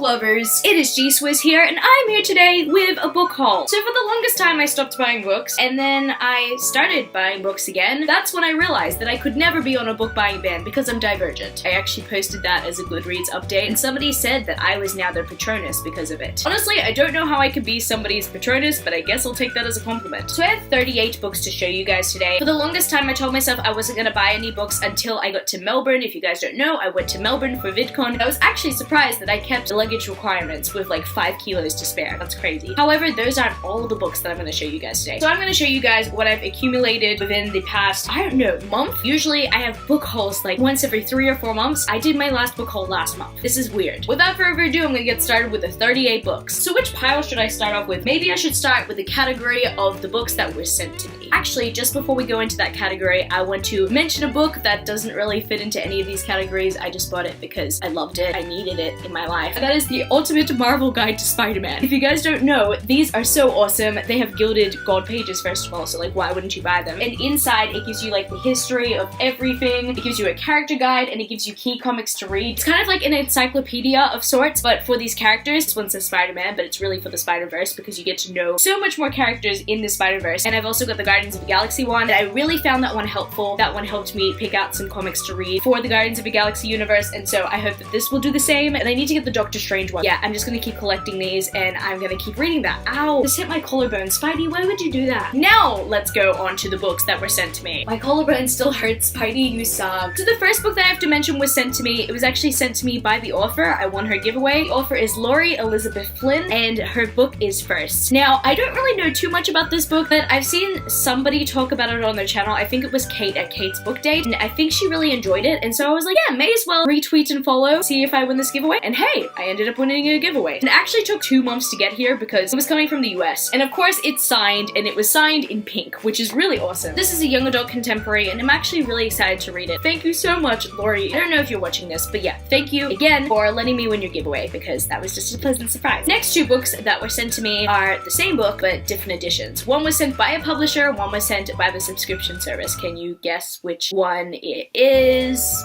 lovers, it is G-Swizz here, and I'm here today with a book haul. So for the longest time I stopped buying books, and then I started buying books again. That's when I realized that I could never be on a book buying ban because I'm divergent. I actually posted that as a Goodreads update, and somebody said that I was now their Patronus because of it. Honestly, I don't know how I could be somebody's Patronus, but I guess I'll take that as a compliment. So I have 38 books to show you guys today. For the longest time I told myself I wasn't gonna buy any books until I got to Melbourne. If you guys don't know, I went to Melbourne for Vidcon. I was actually surprised that I kept the luggage requirements with like 5 kilos to spare. That's crazy. However, those aren't all the books that I'm going to show you guys today. So I'm going to show you guys what I've accumulated within the past, I don't know, month? Usually I have book hauls like once every 3 or 4 months. I did my last book haul last month. This is weird. Without further ado, I'm going to get started with the 38 books. So which pile should I start off with? Maybe I should start with the category of the books that were sent to me. Actually, just before we go into that category, I want to mention a book that doesn't really fit into any of these categories. I just bought it because I loved it. I needed it in my life. And that is the Ultimate Marvel Guide to Spider-Man. If you guys don't know, these are so awesome. They have gilded gold pages, first of all, so like why wouldn't you buy them? And inside it gives you like the history of everything. It gives you a character guide and it gives you key comics to read. It's kind of like an encyclopedia of sorts, but for these characters. This one says Spider-Man, but it's really for the Spider-Verse because you get to know so much more characters in the Spider-Verse. And I've also got the Guardians of the Galaxy one, and I really found that one helpful. That one helped me pick out some comics to read for the Guardians of the Galaxy universe, and so I hope that this will do the same. And I need to get the Doctor Strange one. Yeah, I'm just gonna keep collecting these and I'm gonna keep reading that. Ow, this hit my collarbone. Spidey, why would you do that? Now let's go on to the books that were sent to me. My collarbone still hurts. Spidey, you suck. So the first book that I have to mention was sent to me. It was actually sent to me by the author. I won her giveaway. The author is Laurie Elizabeth Flynn, and her book is First. Now, I don't really know too much about this book, but I've seen somebody talk about it on their channel. I think it was Kate at Kate's Book Date, and I think she really enjoyed it, and so I was like, yeah, may as well retweet and follow, see if I win this giveaway. And hey, I ended up winning a giveaway. It actually took 2 months to get here because it was coming from the US. And of course, it's signed, and it was signed in pink, which is really awesome. This is a young adult contemporary, and I'm actually really excited to read it. Thank you so much, Laurie. I don't know if you're watching this, but yeah, thank you again for letting me win your giveaway because that was just a pleasant surprise. Next 2 books that were sent to me are the same book, but different editions. One was sent by a publisher, one was sent by the subscription service. Can you guess which one it is?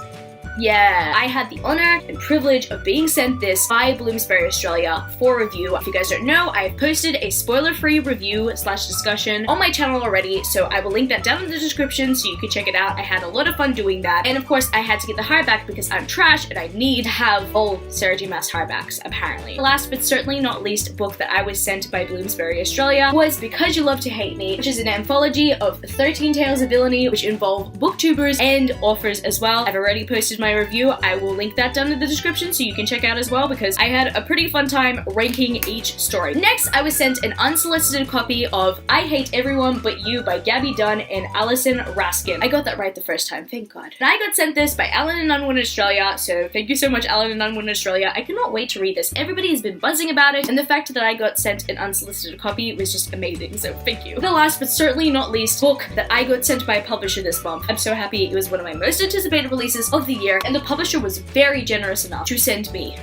Yeah, I had the honor and privilege of being sent this by Bloomsbury Australia for review. If you guys don't know, I've posted a spoiler-free review / discussion on my channel already, so I will link that down in the description so you can check it out. I had a lot of fun doing that, and of course I had to get the hardback because I'm trash and I need to have all Sarah J. Maas hardbacks, apparently. Last but certainly not least book that I was sent by Bloomsbury Australia was Because You Love to Hate Me, which is an anthology of 13 tales of villainy which involve booktubers and authors as well. I've already posted my review. I will link that down in the description so you can check out as well because I had a pretty fun time ranking each story. Next, I was sent an unsolicited copy of I Hate Everyone But You by Gabby Dunn and Alison Raskin. I got that right the first time, thank God. And I got sent this by Alan and Unwin Australia, so thank you so much, Alan and Unwin Australia. I cannot wait to read this. Everybody has been buzzing about it, and the fact that I got sent an unsolicited copy was just amazing, so thank you. The last but certainly not least book that I got sent by a publisher this month. I'm so happy. It was one of my most anticipated releases of the year, and the publisher was very generous enough to send me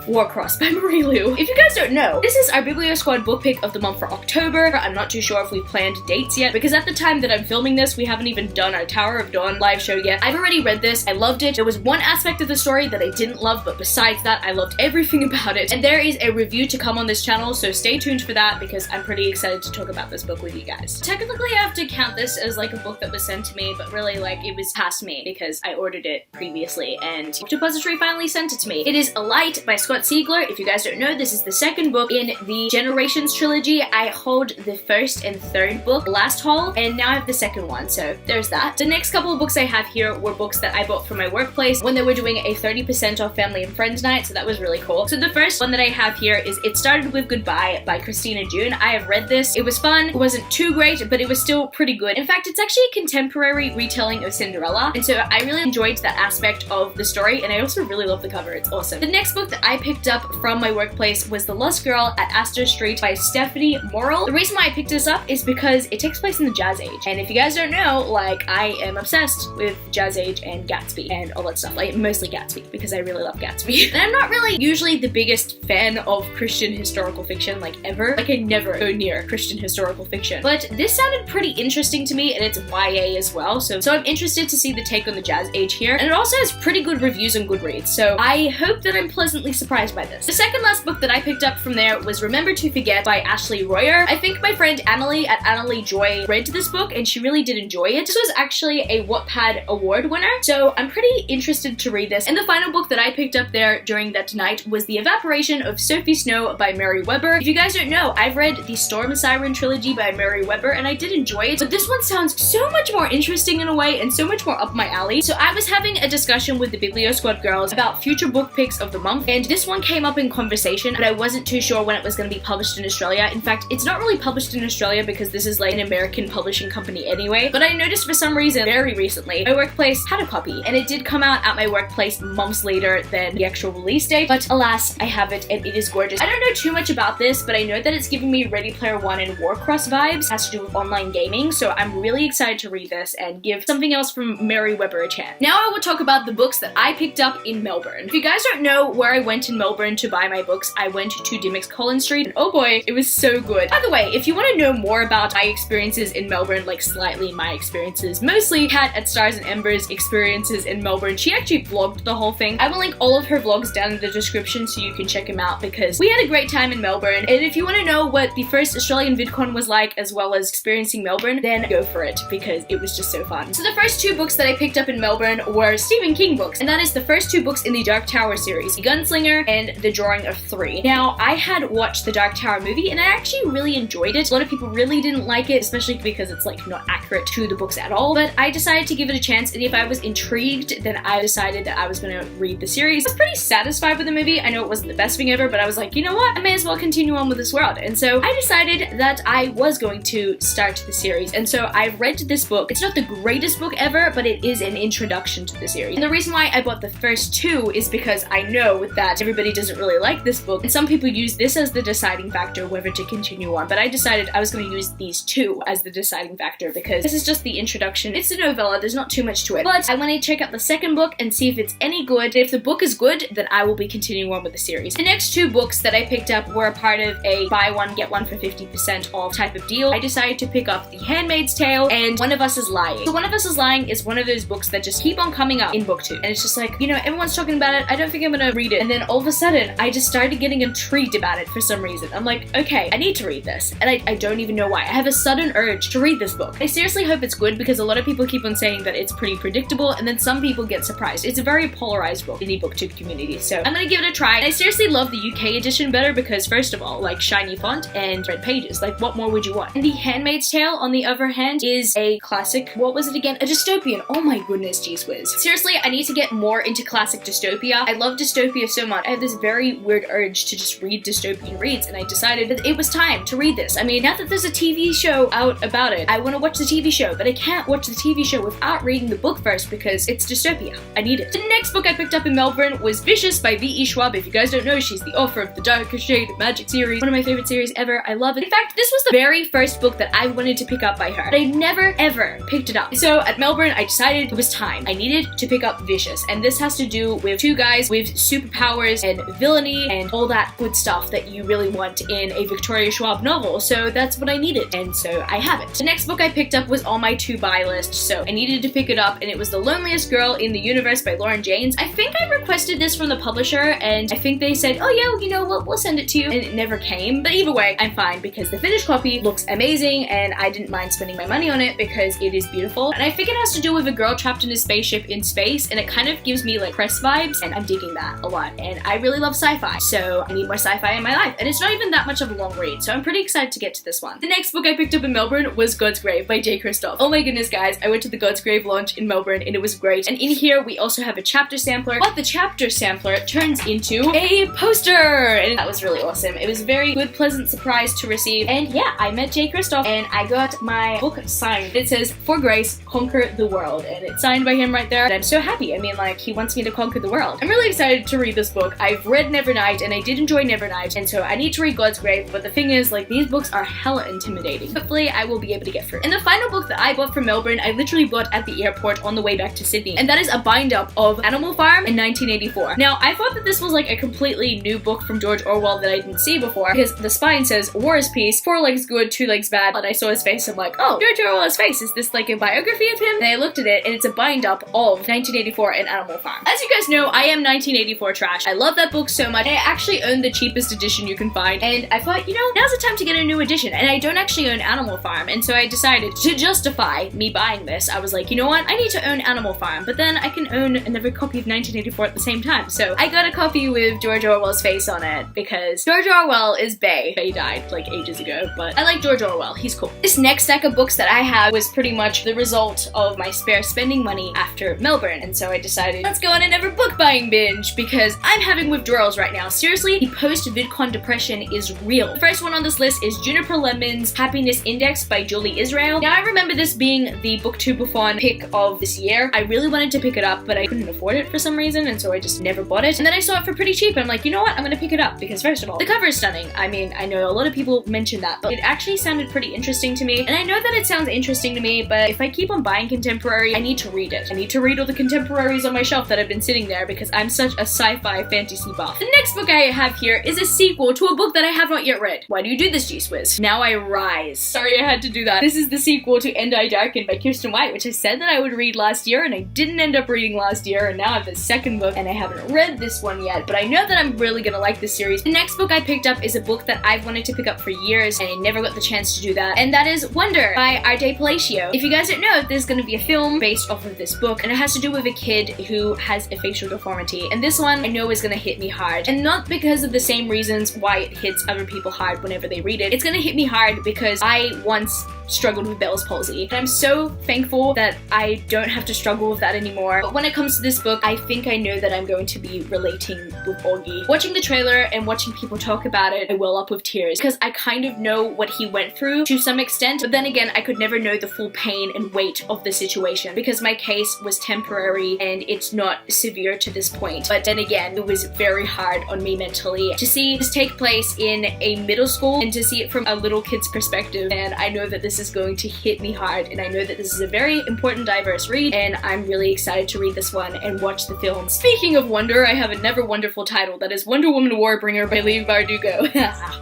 Warcross by Marie Lu. If you guys don't know, this is our BIBLIO Squad book pick of the month for October. I'm not too sure if we've planned dates yet because at the time that I'm filming this, we haven't even done our Tower of Dawn live show yet. I've already read this. I loved it. There was one aspect of the story that I didn't love, but besides that, I loved everything about it. And there is a review to come on this channel, so stay tuned for that because I'm pretty excited to talk about this book with you guys. Technically, I have to count this as like a book that was sent to me, but really like it was past me because I ordered it previously and Depository finally sent it to me. It is A Light by Scott Siegler. If you guys don't know, this is the second book in the Generations trilogy. I hold the first and third book last haul, and now I have the second one, so there's that. The next couple of books I have here were books that I bought from my workplace when they were doing a 30% off family and friends night, so that was really cool. So the first one that I have here is It Started With Goodbye by Christina June. I have read this. It was fun. It wasn't too great, but it was still pretty good. In fact, it's actually a contemporary retelling of Cinderella, and so I really enjoyed that aspect of the story, and I also really love the cover. It's awesome. The next book that I picked up from my workplace was The Lost Girl at Astor Street by Stephanie Morrill. The reason why I picked this up is because it takes place in the Jazz Age, and if you guys don't know, like, I am obsessed with Jazz Age and Gatsby and all that stuff, like mostly Gatsby because I really love Gatsby. And I'm not really usually the biggest fan of Christian historical fiction, like ever. Like I never go near Christian historical fiction, but this sounded pretty interesting to me, and it's YA as well, so I'm interested to see the take on the Jazz Age here, and it also has pretty good reviews on Goodreads, so I hope that I'm pleasantly surprised surprised by this. The second last book that I picked up from there was Remember to Forget by Ashley Royer. I think my friend Annalie at Annalie Joy read this book and she really did enjoy it. This was actually a Wattpad award winner, so I'm pretty interested to read this. And the final book that I picked up there during that night was The Evaporation of Sophie Snow by Mary Weber. If you guys don't know, I've read the Storm Siren trilogy by Mary Weber and I did enjoy it, but this one sounds so much more interesting in a way and so much more up my alley. So I was having a discussion with the Biblio Squad girls about future book picks of the month, and this one came up in conversation, but I wasn't too sure when it was going to be published in Australia. In fact, it's not really published in Australia because this is like an American publishing company anyway, but I noticed for some reason very recently my workplace had a copy, and it did come out at my workplace months later than the actual release date, but alas, I have it and it is gorgeous. I don't know too much about this, but I know that it's giving me Ready Player One and Warcross vibes. It has to do with online gaming, so I'm really excited to read this and give something else from Mary Weber a chance. Now I will talk about the books that I picked up in Melbourne. If you guys don't know where I went in Melbourne to buy my books, I went to Dimmock's Collins Street, and oh boy, it was so good. By the way, if you want to know more about my experiences in Melbourne, like slightly my experiences, mostly Kat at Stars and Embers experiences in Melbourne, she actually vlogged the whole thing. I will link all of her vlogs down in the description so you can check them out because we had a great time in Melbourne. And if you want to know what the first Australian VidCon was like as well as experiencing Melbourne, then go for it because it was just so fun. So the first two books that I picked up in Melbourne were Stephen King books, and that is the first two books in the Dark Tower series, The Gunslinger and The Drawing of Three. Now, I had watched the Dark Tower movie and I actually really enjoyed it. A lot of people really didn't like it, especially because it's like not accurate to the books at all, but I decided to give it a chance, and if I was intrigued, then I decided that I was gonna read the series. I was pretty satisfied with the movie. I know it wasn't the best thing ever, but I was like, you know what? I may as well continue on with this world. And so I decided that I was going to start the series. And so I read this book. It's not the greatest book ever, but it is an introduction to the series. And the reason why I bought the first two is because I know that everybody doesn't really like this book, and some people use this as the deciding factor whether to continue on, but I decided I was going to use these two as the deciding factor because this is just the introduction. It's a novella, there's not too much to it, but I want to check out the second book and see if it's any good. If the book is good, then I will be continuing on with the series. The next two books that I picked up were a part of a buy one get one for 50% off type of deal. I decided to pick up The Handmaid's Tale and One of Us is Lying. So One of Us is Lying is one of those books that just keep on coming up in book two, and it's just like, you know, everyone's talking about it, I don't think I'm gonna read it, and then all of a sudden I just started getting intrigued about it for some reason. I'm like, okay, I need to read this, and I don't even know why. I have a sudden urge to read this book. I seriously hope it's good because a lot of people keep on saying that it's pretty predictable, and then some people get surprised. It's a very polarized book in the booktube community, so I'm gonna give it a try. And I seriously love the UK edition better because, first of all, like shiny font and red pages, like what more would you want? And The Handmaid's Tale, on the other hand, is a classic, what was it again? A dystopian. Oh my goodness, G-Swizz. Seriously, I need to get more into classic dystopia. I love dystopia so much. I have this very weird urge to just read dystopian reads, and I decided that it was time to read this. I mean, now that there's a TV show out about it, I want to watch the TV show, but I can't watch the TV show without reading the book first because it's dystopia. I need it. The next book I picked up in Melbourne was Vicious by V.E. Schwab. If you guys don't know, she's the author of the Darker Shade of Magic series, one of my favorite series ever. I love it. In fact, this was the very first book that I wanted to pick up by her, but I never ever picked it up. So at Melbourne, I decided it was time. I needed to pick up Vicious, and this has to do with two guys with superpowers and villainy and all that good stuff that you really want in a Victoria Schwab novel, so that's what I needed, and so I have it. The next book I picked up was on my to-buy list, so I needed to pick it up, and it was The Loneliest Girl in the Universe by Lauren Janes. I think I requested this from the publisher, and I think they said, oh yeah, you know, we'll send it to you, and it never came. But either way, I'm fine because the finished copy looks amazing, and I didn't mind spending my money on it because it is beautiful. And I think it has to do with a girl trapped in a spaceship in space, and it kind of gives me like Press vibes, and I'm digging that a lot. And I really love sci-fi, so I need more sci-fi in my life, and it's not even that much of a long read, so I'm pretty excited to get to this one. The next book I picked up in Melbourne was God's Grave by J. Kristoff. Oh my goodness, guys, I went to the God's Grave launch in Melbourne, and it was great. And in here, we also have a chapter sampler, but the chapter sampler turns into a poster, and that was really awesome. It was a very good, pleasant surprise to receive, and yeah, I met J. Kristoff, and I got my book signed. It says, For Grace, Conquer the World, and it's signed by him right there, and I'm so happy. I mean, like, he wants me to conquer the world. I'm really excited to read this book. I've read Nevernight, and I did enjoy Nevernight, and so I need to read God's Grave, but the thing is, like, these books are hella intimidating. Hopefully, I will be able to get through. And the final book that I bought from Melbourne, I literally bought at the airport on the way back to Sydney, and that is a bind-up of Animal Farm in 1984. Now, I thought that this was like a completely new book from George Orwell that I didn't see before, because the spine says, War is peace, 4 legs good, 2 legs bad, and I saw his face, I'm like, oh, George Orwell's face, is this like a biography of him? And I looked at it, and it's a bind-up of 1984 and Animal Farm. As you guys know, I am 1984 trash. I love love that book so much. I actually own the cheapest edition you can find, and I thought, you know, now's the time to get a new edition. And I don't actually own Animal Farm, and so I decided to justify me buying this. I was like, you know what? I need to own Animal Farm, but then I can own another copy of 1984 at the same time. So I got a copy with George Orwell's face on it because George Orwell is bae. Bae died like ages ago, but I like George Orwell. He's cool. This next stack of books that I have was pretty much the result of my spare spending money after Melbourne, and so I decided, let's go on another book buying binge because I'm having withdrawals right now. Seriously, the post-Vidcon depression is real. The first one on this list is Juniper Lemon's Happiness Index by Julie Israel. Now, I remember this being the Booktube-a-thon pick of this year. I really wanted to pick it up, but I couldn't afford it for some reason, and so I just never bought it. And then I saw it for pretty cheap, and I'm like, you know what? I'm gonna pick it up because, first of all, the cover is stunning. I mean, I know a lot of people mention that, but it actually sounded pretty interesting to me. And I know that it sounds interesting to me, but if I keep on buying contemporary, I need to read it. I need to read all the contemporaries on my shelf that have been sitting there because I'm such a sci-fi fantasy buff. The next book I have here is a sequel to a book that I have not yet read. Why do you do this, G-Swizz? Now I Rise. Sorry I had to do that. This is the sequel to And I Darken by Kirsten White, which I said that I would read last year, and I didn't end up reading last year, and now I have the second book, and I haven't read this one yet, but I know that I'm really gonna like this series. The next book I picked up is a book that I've wanted to pick up for years, and I never got the chance to do that, and that is Wonder by Arte Palacio. If you guys don't know, there's gonna be a film based off of this book, and it has to do with a kid who has a facial deformity, and this one I know is gonna hit me hard, and not because of the same reasons why it hits other people hard whenever they read it. It's gonna hit me hard because I once struggled with Bell's palsy, and I'm so thankful that I don't have to struggle with that anymore. But when it comes to this book, I think I know that I'm going to be relating with Augie. Watching the trailer and watching people talk about it, I well up with tears because I kind of know what he went through to some extent, but then again, I could never know the full pain and weight of the situation because my case was temporary and it's not severe to this point. But then again, it was very hard on me mentally to see this take place in a middle school and to see it from a little kid's perspective, and I know that this is going to hit me hard, and I know that this is a very important, diverse read, and I'm really excited to read this one and watch the film. Speaking of Wonder, I have another wonderful title that is Wonder Woman Warbringer by Leigh Bardugo.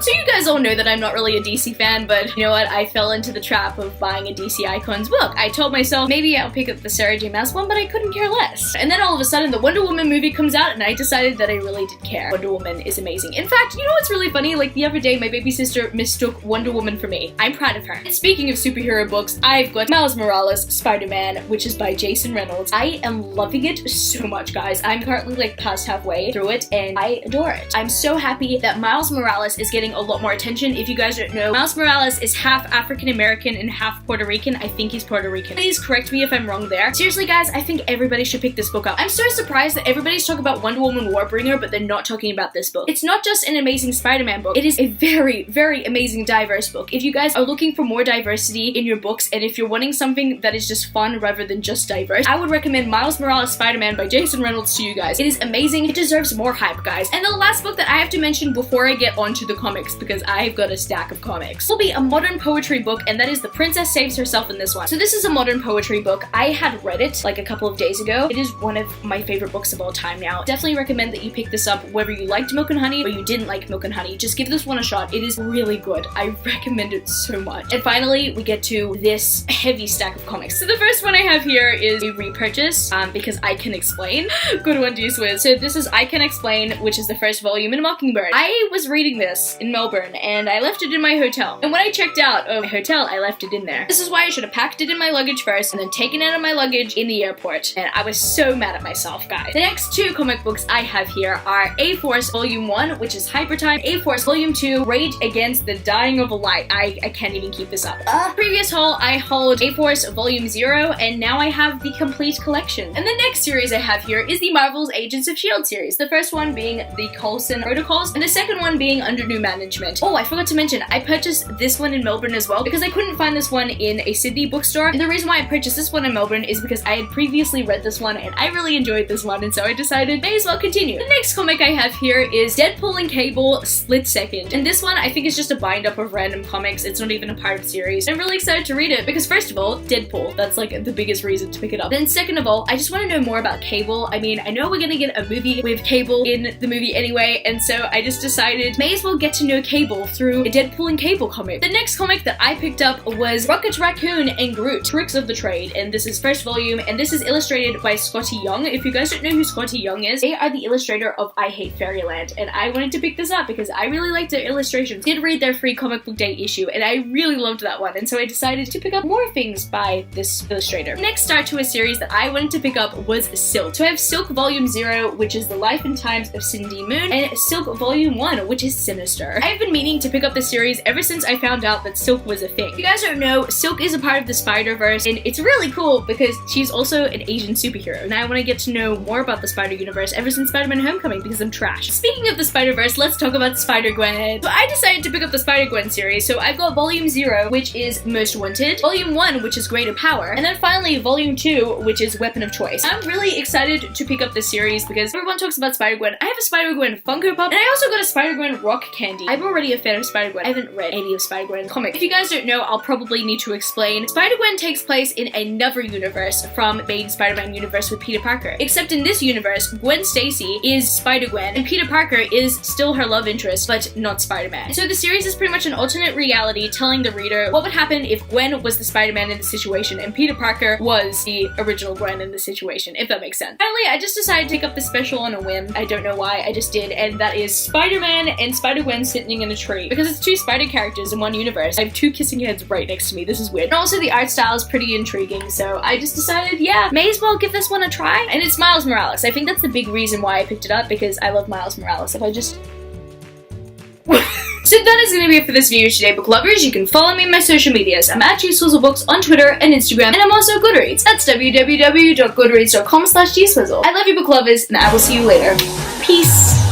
So you guys all know that I'm not really a DC fan, but you know what? I fell into the trap of buying a DC Icons book. I told myself maybe I'll pick up the Sarah J Maas one, but I couldn't care less. And then all of a sudden the Wonder Woman movie comes out, and I decided that I really did care. Wonder Woman is amazing. In fact, you know what's really funny? Like the other day, my baby sister mistook Wonder Woman for me. I'm proud of her. And speaking of superhero books, I've got Miles Morales' Spider-Man, which is by Jason Reynolds. I am loving it so much, guys. I'm currently like past halfway through it, and I adore it. I'm so happy that Miles Morales is getting a lot more attention. If you guys don't know, Miles Morales is half African-American and half Puerto Rican. I think he's Puerto Rican. Please correct me if I'm wrong there. Seriously, guys, I think everybody should pick this book up. I'm so surprised that everybody's talking about Wonder Woman Warbringer, but they're not talking about this book. It's not just an amazing Spider-Man book. It is a very, very amazing diverse book. If you guys are looking for more diversity in your books, and if you're wanting something that is just fun rather than just diverse, I would recommend Miles Morales Spider-Man by Jason Reynolds to you guys. It is amazing. It deserves more hype, guys. And the last book that I have to mention before I get onto the comics, because I've got a stack of comics, will be a modern poetry book, and that is The Princess Saves Herself in this one. So this is a modern poetry book. I had read it like a couple of days ago. It is one of my favorite books of all time now. Definitely recommend that you pick this up whether you liked Milk and Honey or you didn't like Milk and Honey. Just give this one a shot. It is really good. I recommend it so much. And finally, we get to this heavy stack of comics. So the first one I have here is a repurchase because I Can Explain. Good one, G-Swizz. So this is I Can Explain, which is the first volume in Mockingbird. I was reading this in Melbourne and I left it in my hotel. And when I checked out of my hotel, I left it in there. This is why I should have packed it in my luggage first and then taken it out of my luggage in the airport. And I was so mad at myself, guys. The next two comic books I have here are A-Force Volume 1, which is Hyper Time, A-Force Volume 2, Rage Against the Dying of a Light. I can't even keep this up. Previous haul, I hauled A-Force Volume 0, and now I have the complete collection. And the next series I have here is the Marvel's Agents of S.H.I.E.L.D. series. The first one being the Coulson Protocols, and the second one being Under New Management. Oh, I forgot to mention, I purchased this one in Melbourne as well, because I couldn't find this one in a Sydney bookstore. And the reason why I purchased this one in Melbourne is because I had previously read this one, and I really enjoyed this one, and so I decided may as well continue. The next comic I have here is Deadpool and Cable Split Second. And this one, I think, is just a bind up of random comics. It's not even a part of the series. I'm really excited to read it because first of all, Deadpool, that's like the biggest reason to pick it up. Then second of all, I just want to know more about Cable. I mean, I know we're gonna get a movie with Cable in the movie anyway, and so I just decided may as well get to know Cable through a Deadpool and Cable comic. The next comic that I picked up was Rocket Raccoon and Groot, Tricks of the Trade, and this is first volume, and this is illustrated by Scotty Young. If you guys don't know who Scotty Young is, they are the illustrator of I Hate Fairyland, and I wanted to pick this up because I really liked their illustrations. Did read their free comic book day issue, and I really loved that one, and so I decided to pick up more things by this illustrator. The next start to a series that I wanted to pick up was Silk. So I have Silk Volume 0, which is the life and times of Cindy Moon, and Silk Volume 1, which is Sinister. I've been meaning to pick up this series ever since I found out that Silk was a thing. If you guys don't know, Silk is a part of the Spider-Verse, and it's really cool because she's also an Asian superhero, and I want to get to know more about the Spider-Universe ever since Spider-Man Homecoming because I'm trash. Speaking of the Spider-Verse, let's talk about Spider-Gwen. So I decided to pick up the Spider-Gwen series, so I've got Volume 0, which is Most Wanted, Volume 1, which is Greater Power, and then finally Volume 2, which is Weapon of Choice. I'm really excited to pick up this series because everyone talks about Spider-Gwen. I have a Spider-Gwen Funko Pop, and I also got a Spider-Gwen rock candy. I'm already a fan of Spider-Gwen. I haven't read any of Spider-Gwen's comics. If you guys don't know, I'll probably need to explain. Spider-Gwen takes place in another universe from main Spider-Man universe with Peter Parker. Except in this universe, Gwen Stacy is Spider-Gwen, and Peter Parker is still her love interest, but not Spider-Man. So the series is pretty much an alternate reality telling the reader what would happen if Gwen was the Spider-Man in the situation and Peter Parker was the original Gwen in the situation, if that makes sense. Finally, I just decided to pick up this special on a whim. I don't know why, I just did, and that is Spider-Man and Spider-Gwen sitting in a tree. Because it's two Spider characters in one universe. I have two kissing heads right next to me. This is weird. And also the art style is pretty intriguing, so I just decided, yeah, may as well give this one a try. And it's Miles Morales. I think that's the big reason why I picked it up, because I love Miles Morales. If I just... So that is going to be it for this video today, book lovers. You can follow me on my social medias. I'm at G-Swizzelbooks on Twitter and Instagram, and I'm also Goodreads. That's www.goodreads.com/G-Swizzel. I love you, book lovers, and I will see you later. Peace.